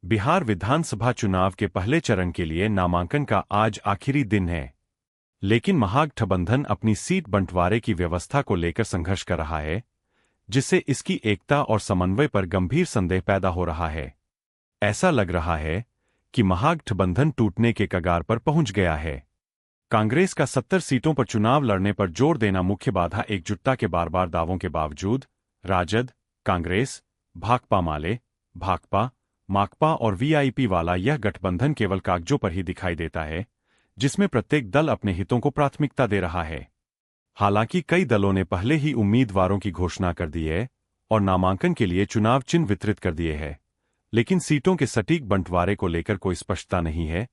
बिहार विधानसभा चुनाव के पहले चरण के लिए नामांकन का आज आखिरी दिन है, लेकिन महागठबंधन अपनी सीट बंटवारे की व्यवस्था को लेकर संघर्ष कर रहा है, जिससे इसकी एकता और समन्वय पर गंभीर संदेह पैदा हो रहा है। ऐसा लग रहा है कि महागठबंधन टूटने के कगार पर पहुंच गया है। कांग्रेस का 70 सीटों पर चुनाव लड़ने पर जोर देना मुख्य बाधा एकजुटता के बार-बार दावों के बावजूद राजद, कांग्रेस, भाकपा माले, भाकपा, माकपा और वीआईपी वाला यह गठबंधन केवल कागजों पर ही दिखाई देता है, जिसमें प्रत्येक दल अपने हितों को प्राथमिकता दे रहा है। हालांकि कई दलों ने पहले ही उम्मीदवारों की घोषणा कर दी है और नामांकन के लिए चुनाव चिन्ह वितरित कर दिए हैं, लेकिन सीटों के सटीक बंटवारे को लेकर कोई स्पष्टता नहीं है,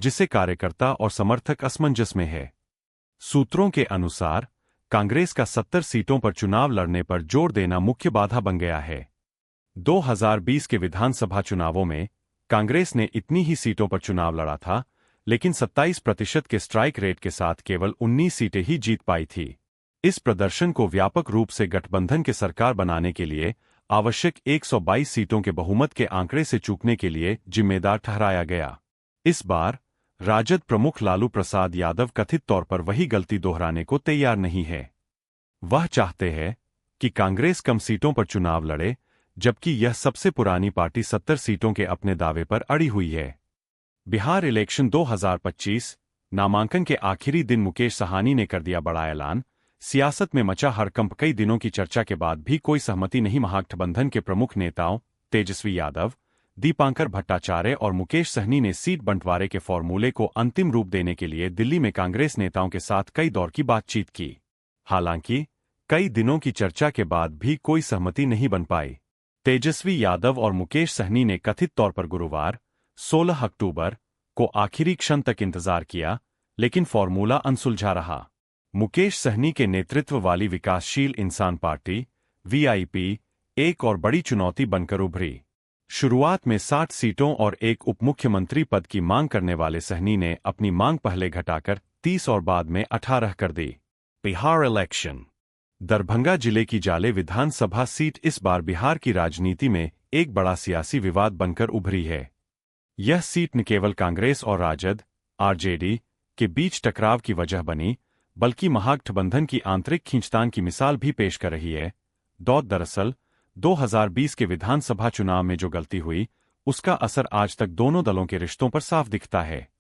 जिससे कार्यकर्ता और समर्थक असमंजस में है। सूत्रों के अनुसार कांग्रेस का 70 सीटों पर चुनाव लड़ने पर जोर देना मुख्य बाधा बन गया है। 2020 के विधानसभा चुनावों में कांग्रेस ने इतनी ही सीटों पर चुनाव लड़ा था, लेकिन 27% के स्ट्राइक रेट के साथ केवल 19 सीटें ही जीत पाई थी। इस प्रदर्शन को व्यापक रूप से गठबंधन के सरकार बनाने के लिए आवश्यक 122 सीटों के बहुमत के आंकड़े से चूकने के लिए जिम्मेदार ठहराया गया। इस बार राजद प्रमुख लालू प्रसाद यादव कथित तौर पर वही गलती दोहराने को तैयार नहीं है। वह चाहते हैं कि कांग्रेस कम सीटों पर चुनाव लड़े, जबकि यह सबसे पुरानी पार्टी 70 सीटों के अपने दावे पर अड़ी हुई है। बिहार इलेक्शन 2025 नामांकन के आखिरी दिन मुकेश साहनी ने कर दिया बड़ा ऐलान। सियासत में मचा हड़कंप, कई दिनों की चर्चा के बाद भी कोई सहमति नहीं। महागठबंधन के प्रमुख नेताओं तेजस्वी यादव, दीपांकर भट्टाचार्य और मुकेश सहनी ने सीट बंटवारे के फॉर्मूले को अंतिम रूप देने के लिए दिल्ली में कांग्रेस नेताओं के साथ कई दौर की बातचीत की। हालांकि कई दिनों की चर्चा के बाद भी कोई सहमति नहीं बन पाई। तेजस्वी यादव और मुकेश सहनी ने कथित तौर पर गुरुवार 16 अक्टूबर को आखिरी क्षण तक इंतजार किया, लेकिन फॉर्मूला अनसुलझा रहा। मुकेश सहनी के नेतृत्व वाली विकासशील इंसान पार्टी वीआईपी एक और बड़ी चुनौती बनकर उभरी। शुरुआत में 60 सीटों और एक उपमुख्यमंत्री पद की मांग करने वाले सहनी ने अपनी मांग पहले घटाकर 30 और बाद में 18 कर दी। बिहार इलेक्शन दरभंगा जिले की जाले विधानसभा सीट इस बार बिहार की राजनीति में एक बड़ा सियासी विवाद बनकर उभरी है। यह सीट न केवल कांग्रेस और राजद आरजेडी के बीच टकराव की वजह बनी, बल्कि महागठबंधन की आंतरिक खींचतान की मिसाल भी पेश कर रही है। दरअसल 2020 के विधानसभा चुनाव में जो गलती हुई, उसका असर आज तक दोनों दलों के रिश्तों पर साफ दिखता है।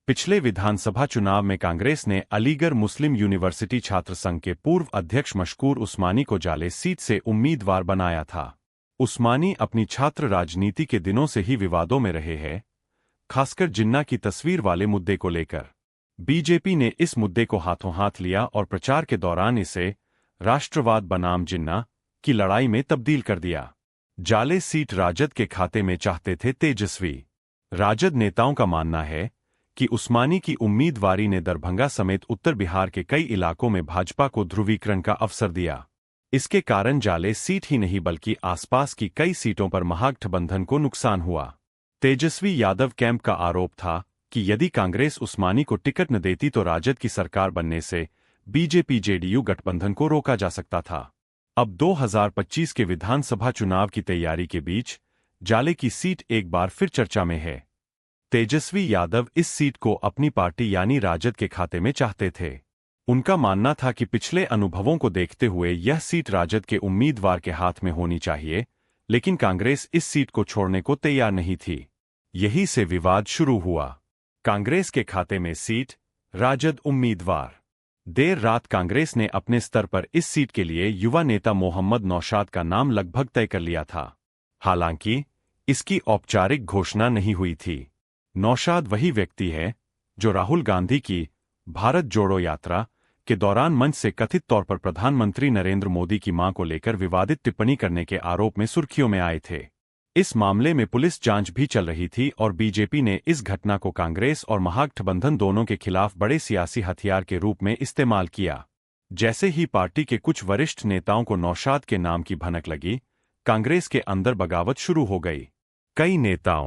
पिछले विधानसभा चुनाव में कांग्रेस ने अलीगढ़ मुस्लिम यूनिवर्सिटी छात्र संघ के पूर्व अध्यक्ष मशकूर उस्मानी को जाले सीट से उम्मीदवार बनाया था। उस्मानी अपनी छात्र राजनीति के दिनों से ही विवादों में रहे हैं, खासकर जिन्ना की तस्वीर वाले मुद्दे को लेकर। बीजेपी ने इस मुद्दे को हाथों हाथ लिया और प्रचार के दौरान इसे राष्ट्रवाद बनाम जिन्ना की लड़ाई में तब्दील कर दिया। जाले सीट राजद के खाते में चाहते थे तेजस्वी। राजद नेताओं का मानना है कि उस्मानी की उम्मीदवारी ने दरभंगा समेत उत्तर बिहार के कई इलाकों में भाजपा को ध्रुवीकरण का अवसर दिया। इसके कारण जाले सीट ही नहीं बल्कि आसपास की कई सीटों पर महागठबंधन को नुकसान हुआ। तेजस्वी यादव कैंप का आरोप था कि यदि कांग्रेस उस्मानी को टिकट न देती तो राजद की सरकार बनने से बीजेपी जेडीयू गठबंधन को रोका जा सकता था। अब 2025 के विधानसभा चुनाव की तैयारी के बीच जाले की सीट एक बार फिर चर्चा में है। तेजस्वी यादव इस सीट को अपनी पार्टी यानी राजद के खाते में चाहते थे। उनका मानना था कि पिछले अनुभवों को देखते हुए यह सीट राजद के उम्मीदवार के हाथ में होनी चाहिए, लेकिन कांग्रेस इस सीट को छोड़ने को तैयार नहीं थी। यही से विवाद शुरू हुआ। कांग्रेस के खाते में सीट, राजद उम्मीदवार। देर रात कांग्रेस ने अपने स्तर पर इस सीट के लिए युवा नेता मोहम्मद नौशाद का नाम लगभग तय कर लिया था। हालांकि इसकी औपचारिक घोषणा नहीं हुई थी। नौशाद वही व्यक्ति है जो राहुल गांधी की भारत जोड़ो यात्रा के दौरान मंच से कथित तौर पर प्रधानमंत्री नरेंद्र मोदी की मां को लेकर विवादित टिप्पणी करने के आरोप में सुर्खियों में आए थे। इस मामले में पुलिस जांच भी चल रही थी और बीजेपी ने इस घटना को कांग्रेस और महागठबंधन दोनों के खिलाफ बड़े सियासी हथियार के रूप में इस्तेमाल किया। जैसे ही पार्टी के कुछ वरिष्ठ नेताओं को नौशाद के नाम की भनक लगी, कांग्रेस के अंदर बगावत शुरू हो गई। कई नेताओं